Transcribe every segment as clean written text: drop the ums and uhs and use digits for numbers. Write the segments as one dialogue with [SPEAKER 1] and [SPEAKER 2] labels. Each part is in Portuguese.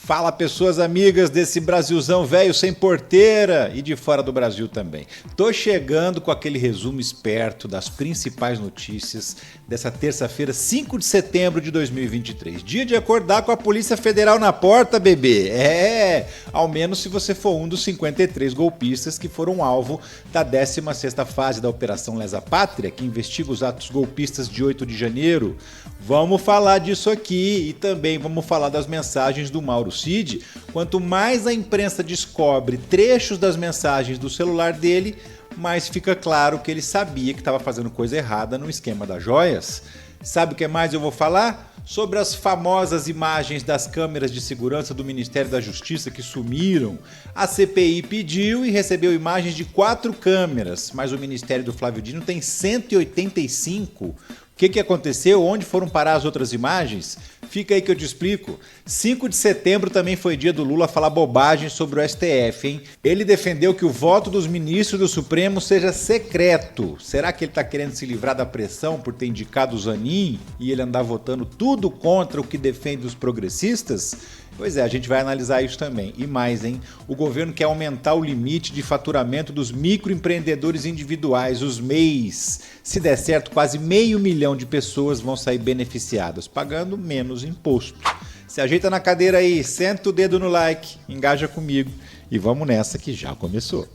[SPEAKER 1] Fala, pessoas amigas desse Brasilzão velho sem porteira e de fora do Brasil também. Tô chegando com aquele resumo esperto das principais notícias dessa terça-feira, 5 de setembro de 2023. Dia de acordar com a Polícia Federal na porta, bebê. Ao menos se você for um dos 53 golpistas que foram alvo da 16ª fase da Operação Lesa Pátria, que investiga os atos golpistas de 8 de janeiro. Vamos falar disso aqui e também vamos falar das mensagens do Mauro Cid. Quanto mais a imprensa descobre trechos das mensagens do celular dele, mais fica claro que ele sabia que estava fazendo coisa errada no esquema das joias. Sabe o que mais eu vou falar? Sobre as famosas imagens das câmeras de segurança do Ministério da Justiça que sumiram. A CPI pediu e recebeu imagens de 4 câmeras, mas o Ministério do Flávio Dino tem 185. O que aconteceu? Onde foram parar as outras imagens? Fica aí que eu te explico. 5 de setembro também foi dia do Lula falar bobagem sobre o STF, hein? Ele defendeu que o voto dos ministros do Supremo seja secreto. Será que ele tá querendo se livrar da pressão por ter indicado o Zanin e ele andar votando tudo contra o que defende os progressistas? Pois é, a gente vai analisar isso também. E mais, hein? O governo quer aumentar o limite de faturamento dos microempreendedores individuais, os MEIs. Se der certo, quase 500 mil de pessoas vão sair beneficiadas, pagando menos imposto. Se ajeita na cadeira aí, senta o dedo no like, engaja comigo e vamos nessa que já começou.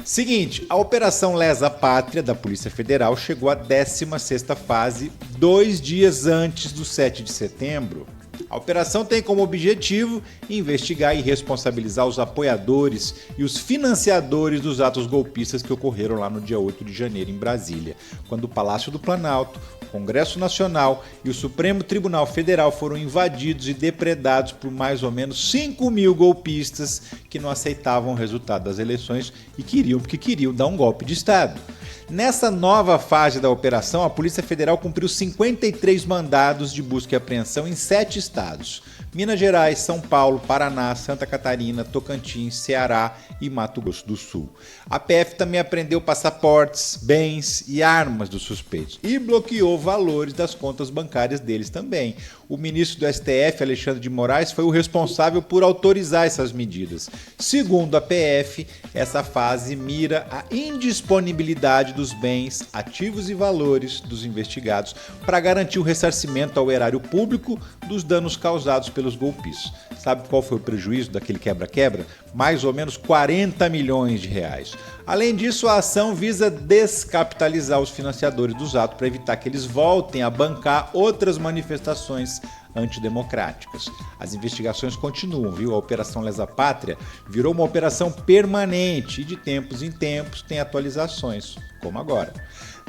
[SPEAKER 1] Seguinte, a Operação Lesa Pátria da Polícia Federal chegou à 16ª fase, 2 dias antes do 7 de setembro. A operação tem como objetivo investigar e responsabilizar os apoiadores e os financiadores dos atos golpistas que ocorreram lá no dia 8 de janeiro em Brasília, quando o Palácio do Planalto, o Congresso Nacional e o Supremo Tribunal Federal foram invadidos e depredados por mais ou menos 5 mil golpistas que não aceitavam o resultado das eleições e queriam dar um golpe de Estado. Nessa nova fase da operação, a Polícia Federal cumpriu 53 mandados de busca e apreensão em 7 estados: Minas Gerais, São Paulo, Paraná, Santa Catarina, Tocantins, Ceará e Mato Grosso do Sul. A PF também apreendeu passaportes, bens e armas dos suspeitos e bloqueou valores das contas bancárias deles também. O ministro do STF, Alexandre de Moraes, foi o responsável por autorizar essas medidas. Segundo a PF, essa fase mira a indisponibilidade dos bens, ativos e valores dos investigados para garantir o ressarcimento ao erário público dos danos causados pelos golpistas. Sabe qual foi o prejuízo daquele quebra-quebra? Mais ou menos 40 milhões de reais. Além disso, a ação visa descapitalizar os financiadores dos atos para evitar que eles voltem a bancar outras manifestações antidemocráticas. As investigações continuam, viu? A Operação Lesa Pátria virou uma operação permanente e de tempos em tempos tem atualizações, como agora.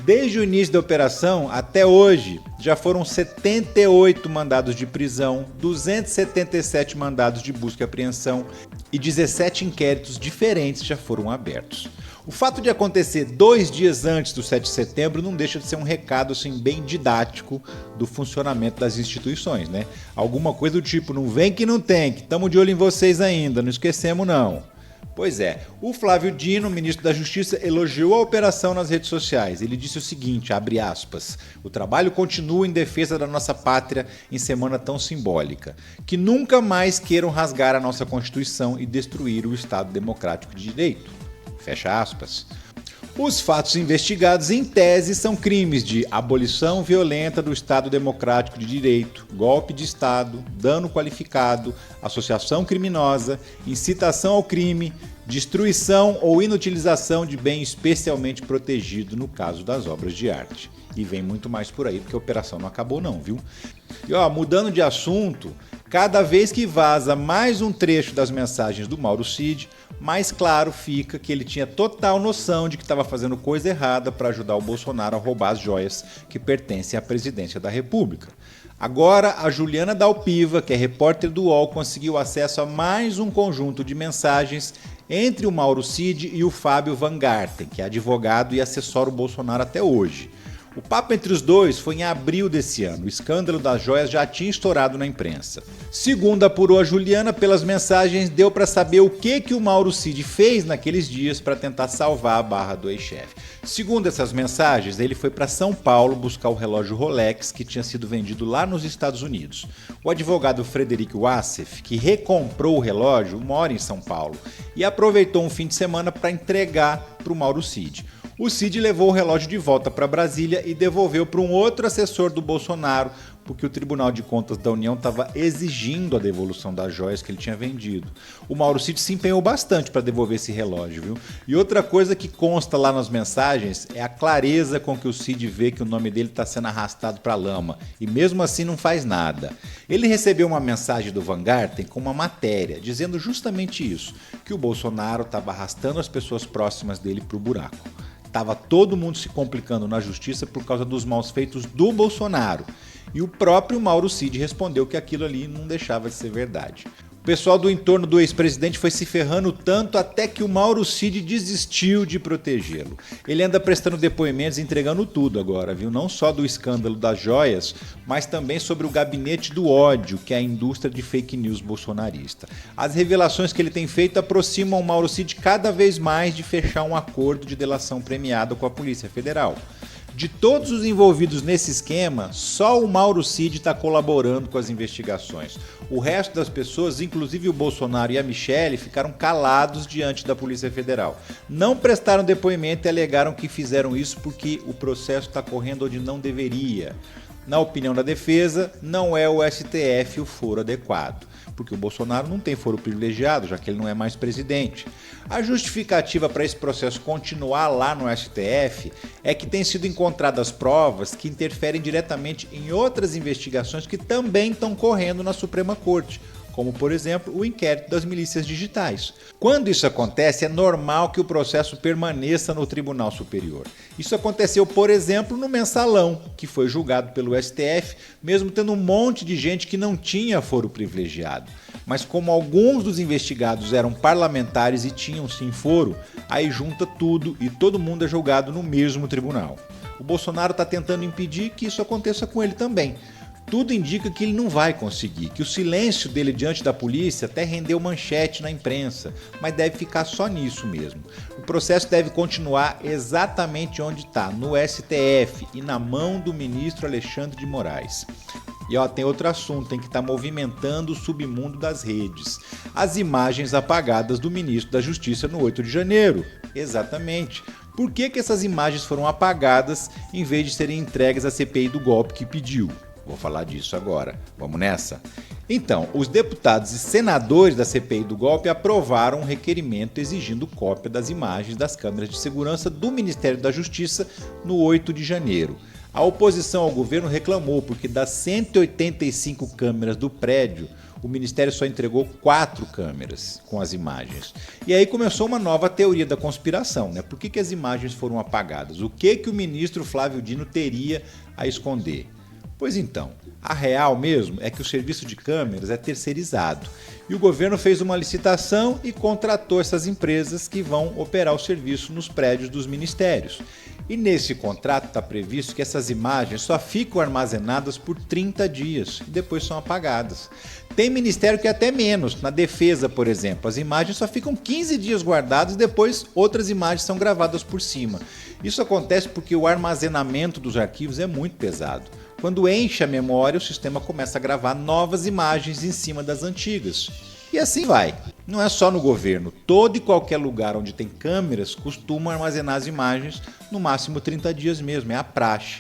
[SPEAKER 1] Desde o início da operação até hoje, já foram 78 mandados de prisão, 277 mandados de busca e apreensão e 17 inquéritos diferentes já foram abertos. O fato de acontecer 2 dias antes do 7 de setembro não deixa de ser um recado assim, bem didático do funcionamento das instituições, né? Alguma coisa do tipo, não vem que não tem, que estamos de olho em vocês ainda, não esquecemos não. Pois é, o Flávio Dino, ministro da Justiça, elogiou a operação nas redes sociais. Ele disse o seguinte, abre aspas, o trabalho continua em defesa da nossa pátria em semana tão simbólica. Que nunca mais queiram rasgar a nossa Constituição e destruir o Estado Democrático de Direito. Fecha aspas. Os fatos investigados, em tese, são crimes de abolição violenta do Estado Democrático de Direito, golpe de Estado, dano qualificado, associação criminosa, incitação ao crime, destruição ou inutilização de bem especialmente protegido no caso das obras de arte. E vem muito mais por aí, porque a operação não acabou não, viu? E mudando de assunto, cada vez que vaza mais um trecho das mensagens do Mauro Cid, mais claro fica que ele tinha total noção de que estava fazendo coisa errada para ajudar o Bolsonaro a roubar as joias que pertencem à presidência da República. Agora, a Juliana Dalpiva, que é repórter do UOL, conseguiu acesso a mais um conjunto de mensagens entre o Mauro Cid e o Fábio Van Garten, que é advogado e assessora o Bolsonaro até hoje. O papo entre os dois foi em abril desse ano. O escândalo das joias já tinha estourado na imprensa. Segundo apurou a Juliana, pelas mensagens deu para saber o que o Mauro Cid fez naqueles dias para tentar salvar a barra do ex-chefe. Segundo essas mensagens, ele foi para São Paulo buscar o relógio Rolex que tinha sido vendido lá nos Estados Unidos. O advogado Frederic Wassef, que recomprou o relógio, mora em São Paulo e aproveitou um fim de semana para entregar para o Mauro Cid. O Cid levou o relógio de volta para Brasília e devolveu para um outro assessor do Bolsonaro, porque o Tribunal de Contas da União estava exigindo a devolução das joias que ele tinha vendido. O Mauro Cid se empenhou bastante para devolver esse relógio, viu? E outra coisa que consta lá nas mensagens é a clareza com que o Cid vê que o nome dele está sendo arrastado para a lama, e mesmo assim não faz nada. Ele recebeu uma mensagem do Van Garten com uma matéria, dizendo justamente isso, que o Bolsonaro estava arrastando as pessoas próximas dele para o buraco. Estava todo mundo se complicando na justiça por causa dos maus feitos do Bolsonaro. E o próprio Mauro Cid respondeu que aquilo ali não deixava de ser verdade. O pessoal do entorno do ex-presidente foi se ferrando tanto até que o Mauro Cid desistiu de protegê-lo. Ele anda prestando depoimentos e entregando tudo agora, viu? Não só do escândalo das joias, mas também sobre o gabinete do ódio, que é a indústria de fake news bolsonarista. As revelações que ele tem feito aproximam o Mauro Cid cada vez mais de fechar um acordo de delação premiada com a Polícia Federal. De todos os envolvidos nesse esquema, só o Mauro Cid está colaborando com as investigações. O resto das pessoas, inclusive o Bolsonaro e a Michelle, ficaram calados diante da Polícia Federal. Não prestaram depoimento e alegaram que fizeram isso porque o processo está correndo onde não deveria. Na opinião da defesa, não é o STF o foro adequado, porque o Bolsonaro não tem foro privilegiado, já que ele não é mais presidente. A justificativa para esse processo continuar lá no STF é que têm sido encontradas provas que interferem diretamente em outras investigações que também estão correndo na Suprema Corte, como, por exemplo, o inquérito das milícias digitais. Quando isso acontece, é normal que o processo permaneça no Tribunal Superior. Isso aconteceu, por exemplo, no Mensalão, que foi julgado pelo STF, mesmo tendo um monte de gente que não tinha foro privilegiado. Mas como alguns dos investigados eram parlamentares e tinham sim foro, aí junta tudo e todo mundo é julgado no mesmo tribunal. O Bolsonaro está tentando impedir que isso aconteça com ele também. Tudo indica que ele não vai conseguir, que o silêncio dele diante da polícia até rendeu manchete na imprensa, mas deve ficar só nisso mesmo. O processo deve continuar exatamente onde está, no STF e na mão do ministro Alexandre de Moraes. E tem outro assunto, que está movimentando o submundo das redes. As imagens apagadas do ministro da Justiça no 8 de janeiro. Exatamente. Por que essas imagens foram apagadas em vez de serem entregues à CPI do golpe que pediu? Vou falar disso agora. Vamos nessa? Então, os deputados e senadores da CPI do golpe aprovaram um requerimento exigindo cópia das imagens das câmeras de segurança do Ministério da Justiça no 8 de janeiro. A oposição ao governo reclamou porque das 185 câmeras do prédio, o Ministério só entregou 4 câmeras com as imagens. E aí começou uma nova teoria da conspiração, né? Por que as imagens foram apagadas? O que o ministro Flávio Dino teria a esconder? Pois então, a real mesmo é que o serviço de câmeras é terceirizado e o governo fez uma licitação e contratou essas empresas que vão operar o serviço nos prédios dos ministérios. E nesse contrato está previsto que essas imagens só ficam armazenadas por 30 dias e depois são apagadas. Tem ministério que é até menos. Na defesa, por exemplo, as imagens só ficam 15 dias guardadas e depois outras imagens são gravadas por cima. Isso acontece porque o armazenamento dos arquivos é muito pesado. Quando enche a memória, o sistema começa a gravar novas imagens em cima das antigas. E assim vai. Não é só no governo. Todo e qualquer lugar onde tem câmeras costumam armazenar as imagens no máximo 30 dias mesmo. É a praxe.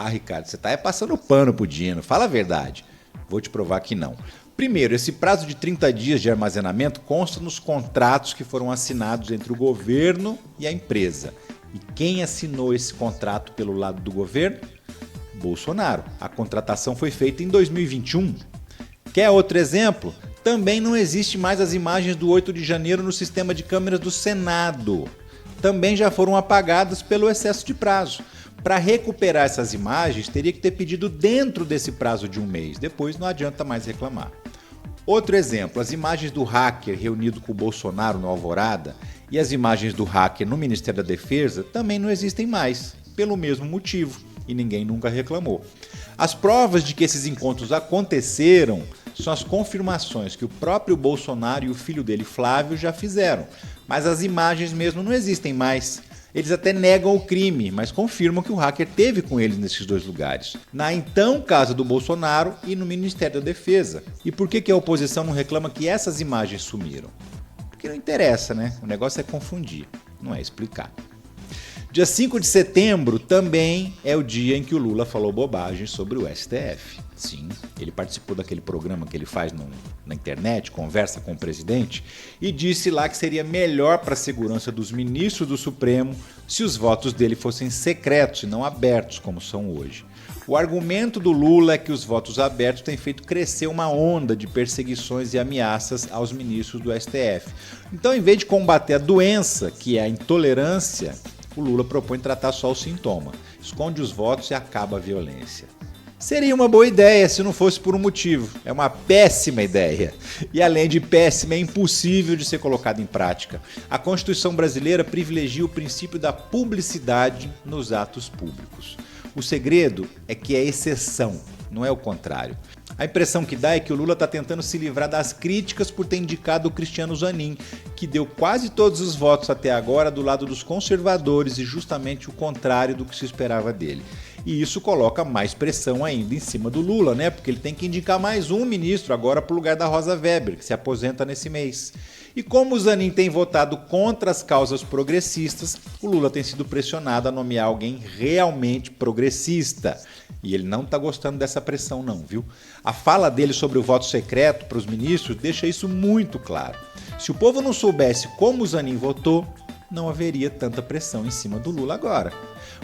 [SPEAKER 1] Ricardo, você está passando pano pro Dino. Fala a verdade. Vou te provar que não. Primeiro, esse prazo de 30 dias de armazenamento consta nos contratos que foram assinados entre o governo e a empresa. E quem assinou esse contrato pelo lado do governo? Bolsonaro. A contratação foi feita em 2021. Quer outro exemplo? Também não existe mais as imagens do 8 de janeiro no sistema de câmeras do Senado. Também já foram apagadas pelo excesso de prazo. Para recuperar essas imagens, teria que ter pedido dentro desse prazo de um mês. Depois não adianta mais reclamar. Outro exemplo, as imagens do hacker reunido com o Bolsonaro no Alvorada e as imagens do hacker no Ministério da Defesa também não existem mais, pelo mesmo motivo. e ninguém nunca reclamou. As provas de que esses encontros aconteceram são as confirmações que o próprio Bolsonaro e o filho dele, Flávio, já fizeram. Mas as imagens mesmo não existem mais. Eles até negam o crime, mas confirmam que o hacker esteve com eles nesses dois lugares. Na então casa do Bolsonaro e no Ministério da Defesa. E por que a oposição não reclama que essas imagens sumiram? Porque não interessa, né? O negócio é confundir, não é explicar. Dia 5 de setembro também é o dia em que o Lula falou bobagem sobre o STF. Sim, ele participou daquele programa que ele faz na internet, conversa com o presidente, e disse lá que seria melhor para a segurança dos ministros do Supremo se os votos dele fossem secretos e não abertos, como são hoje. O argumento do Lula é que os votos abertos têm feito crescer uma onda de perseguições e ameaças aos ministros do STF. Então, em vez de combater a doença, que é a intolerância, o Lula propõe tratar só o sintoma, esconde os votos e acaba a violência. Seria uma boa ideia se não fosse por um motivo. É uma péssima ideia. E além de péssima, é impossível de ser colocada em prática. A Constituição brasileira privilegia o princípio da publicidade nos atos públicos. O segredo é que é exceção, não é o contrário. A impressão que dá é que o Lula está tentando se livrar das críticas por ter indicado o Cristiano Zanin, que deu quase todos os votos até agora do lado dos conservadores e justamente o contrário do que se esperava dele. E isso coloca mais pressão ainda em cima do Lula, né? Porque ele tem que indicar mais um ministro agora para o lugar da Rosa Weber, que se aposenta nesse mês. E como o Zanin tem votado contra as causas progressistas, o Lula tem sido pressionado a nomear alguém realmente progressista. E ele não está gostando dessa pressão não, viu? A fala dele sobre o voto secreto para os ministros deixa isso muito claro. Se o povo não soubesse como o Zanin votou, não haveria tanta pressão em cima do Lula agora.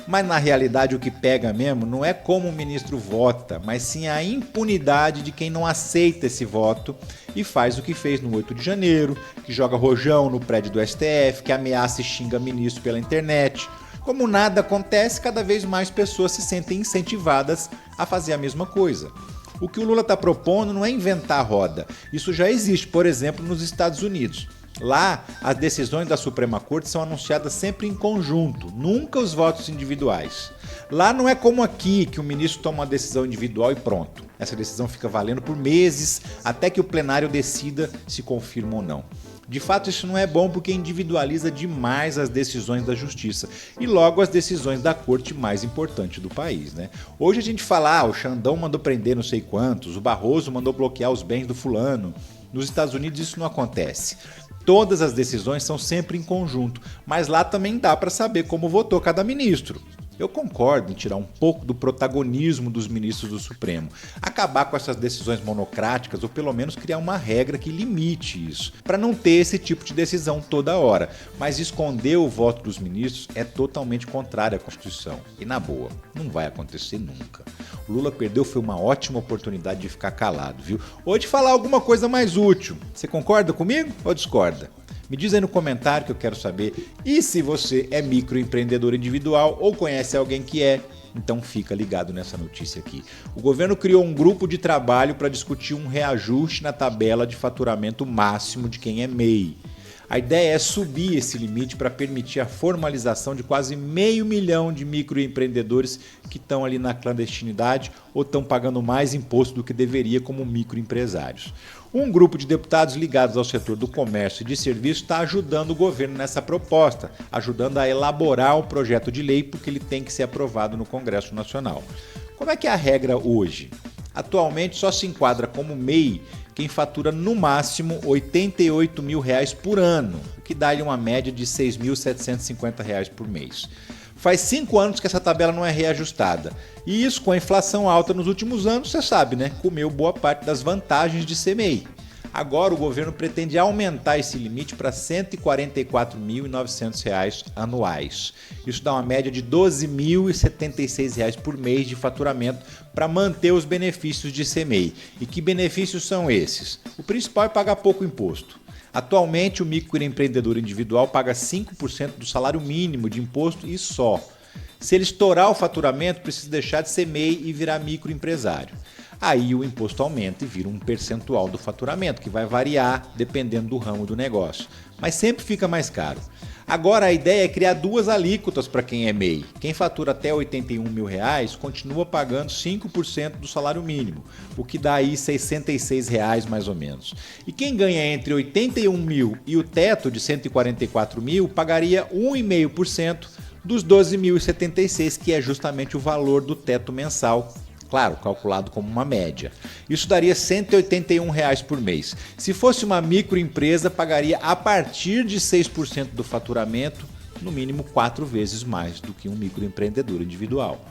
[SPEAKER 1] Mas na realidade o que pega mesmo não é como o ministro vota, mas sim a impunidade de quem não aceita esse voto e faz o que fez no 8 de janeiro, que joga rojão no prédio do STF, que ameaça e xinga ministro pela internet. Como nada acontece, cada vez mais pessoas se sentem incentivadas a fazer a mesma coisa. O que o Lula está propondo não é inventar a roda. Isso já existe, por exemplo, nos Estados Unidos. Lá, as decisões da Suprema Corte são anunciadas sempre em conjunto, nunca os votos individuais. Lá não é como aqui, que o ministro toma uma decisão individual e pronto. Essa decisão fica valendo por meses, até que o plenário decida se confirma ou não. De fato, isso não é bom porque individualiza demais as decisões da justiça e logo as decisões da corte mais importante do país, né? Hoje a gente fala, o Xandão mandou prender não sei quantos, o Barroso mandou bloquear os bens do fulano. Nos Estados Unidos isso não acontece. Todas as decisões são sempre em conjunto, mas lá também dá para saber como votou cada ministro. Eu concordo em tirar um pouco do protagonismo dos ministros do Supremo, acabar com essas decisões monocráticas ou pelo menos criar uma regra que limite isso, para não ter esse tipo de decisão toda hora. Mas esconder o voto dos ministros é totalmente contrário à Constituição. E na boa, não vai acontecer nunca. O Lula perdeu foi uma ótima oportunidade de ficar calado, viu? Ou de falar alguma coisa mais útil. Você concorda comigo ou discorda? Me diz aí no comentário que eu quero saber. E se você é microempreendedor individual ou conhece alguém que é, então fica ligado nessa notícia aqui. O governo criou um grupo de trabalho para discutir um reajuste na tabela de faturamento máximo de quem é MEI. A ideia é subir esse limite para permitir a formalização de quase 500 mil de microempreendedores que estão ali na clandestinidade ou estão pagando mais imposto do que deveria como microempresários. Um grupo de deputados ligados ao setor do comércio e de serviços está ajudando o governo nessa proposta, ajudando a elaborar um projeto de lei porque ele tem que ser aprovado no Congresso Nacional. Como é que é a regra hoje? Atualmente só se enquadra como MEI quem fatura no máximo R$ 88 mil por ano, o que dá-lhe uma média de R$ 6.750 por mês. Faz 5 anos que essa tabela não é reajustada. E isso, com a inflação alta nos últimos anos, você sabe, né? Comeu boa parte das vantagens de ser MEI. Agora o governo pretende aumentar esse limite para R$ 144.900 anuais. Isso dá uma média de R$ 12.076 por mês de faturamento para manter os benefícios de ser MEI. E que benefícios são esses? O principal é pagar pouco imposto. Atualmente, o microempreendedor individual paga 5% do salário mínimo de imposto e só. Se ele estourar o faturamento, precisa deixar de ser MEI e virar microempresário. Aí o imposto aumenta e vira um percentual do faturamento, que vai variar dependendo do ramo do negócio, mas sempre fica mais caro. Agora a ideia é criar duas alíquotas para quem é MEI. Quem fatura até R$ 81 mil continua pagando 5% do salário mínimo, o que dá aí R$ 66 mais ou menos. E quem ganha entre 81 mil e o teto de 144 mil pagaria 1,5% dos 12.076, que é justamente o valor do teto mensal. Claro, calculado como uma média. Isso daria R$ 181 por mês. Se fosse uma microempresa, pagaria a partir de 6% do faturamento, no mínimo 4 vezes mais do que um microempreendedor individual.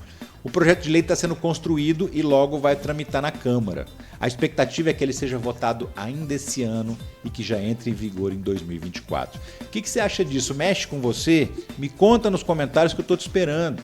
[SPEAKER 1] O projeto de lei está sendo construído e logo vai tramitar na Câmara. A expectativa é que ele seja votado ainda esse ano e que já entre em vigor em 2024. O que você acha disso? Mexe com você? Me conta nos comentários que eu estou te esperando.